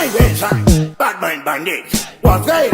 Bad mind bandits. What's that?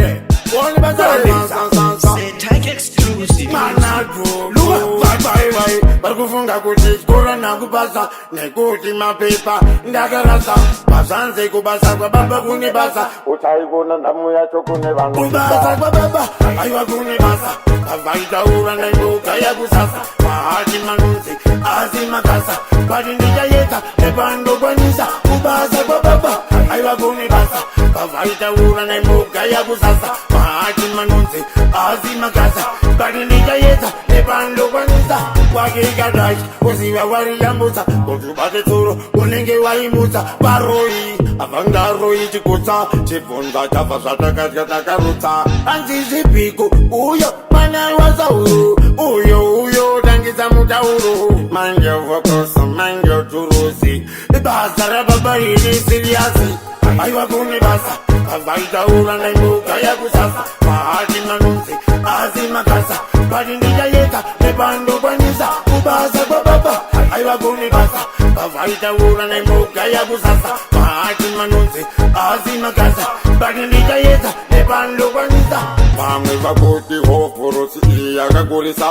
Only by the Tech exclusive. Man, I do. Look, bye. Bakufunga kuti skora na kubasa nekuti mapepa ndakarasa bazanze kubasa kwa baba kune basa utaigona ndamu yacho kune vangu kubasa kwa baba aiwa kune basa kavaita ura nengoka ya kusasa mahati manunzi azimakasa kwati ndijayeta nepando kwanisa kubasa kwa baba aiwa kune basa kavaita ura nengoka ya kusasa mahati manunzi azimakasa kwati ndijayeta nepando kwanisa wakikadash uziva wariyambutsa kutubate tsuro unenge waimutsa varoi avangaroi chikutsa chibvunza chabva zvatakatya takarutsa anzizipiko uyo mwana wasauro uyo tangisa mutauro manje vokoso manje turusi basa rababa iri siriyasi aiwa kune basa kavaitaura nengoka yakusasa mahati manunzi azimakasa kwati ndijayeta nepando kwanisa kubasa kwa baba aiwa kune basa kavaitaura nengoka yakusasa mahati manunzi azimakasa kwati ndijayeta nepando kwanisa vamwe vakuti hovhorosi iyi yakakurisa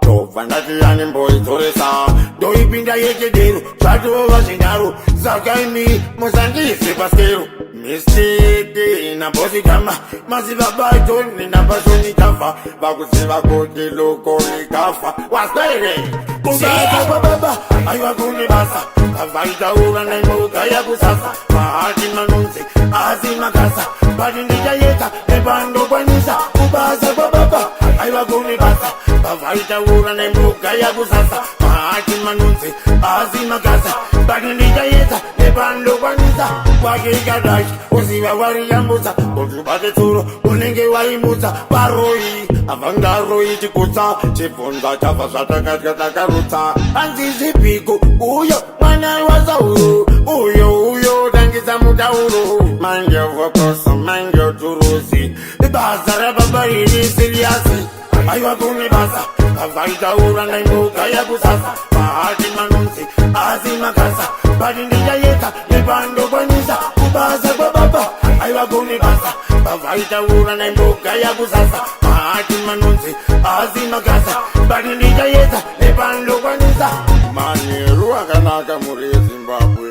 tobva ndatiyani mboidzoresa ndoipinda yechedero zvatova zvinharo zakaimi musandiise paskero mistete nambozikama maziva batoni nambazoni kafa vakuziva kuti loko likafa wasere kubasa kwa baba aiwa kune basa kavaitaura nengoka yakusasa mahati manunzi azimakasa bati ndijayeta nepando kwanisa kubasa kwa baba aiwa kune basa kavaitaura nengoka yakusasa mahati manunzi azimakasa bati ndijayeta nepando kwanisa wakikadash uziva wariyambutsa kutubate tsuro unenge waimutsa varoi avangaroi chikutsa chibvunza chabva zvatakatya takarutsa anzizipiko uyo mwana wasauro uyo tangisa mutauro manje vokoso manje turusi basa rababa iri siriyasi aiwa kune basa kavaitaura nengoka yakusasa mahati manunzi azimakasa bati ndijayeta nepando kwanisa kubasa kwa baba aiwa kune basa kavaitaura nengoka yakusasa mahati manunzi azimakasa bati ndijayeta nepando kwanisa manheru akanaka muri yezimbabwe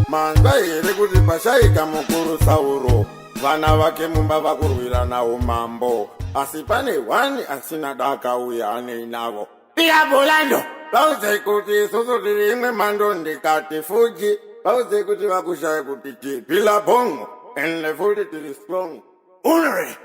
manzwa here kuti pashaika mukuru sauro vana vake mumba vakurwira umambo asi pane hwani asina daka uya aneinavo piabulando vauze kuti isusu tiri imwe mhando ndikati fuji vauze kuti vakushaya kuti tipila bongo ende futi tiri strong unre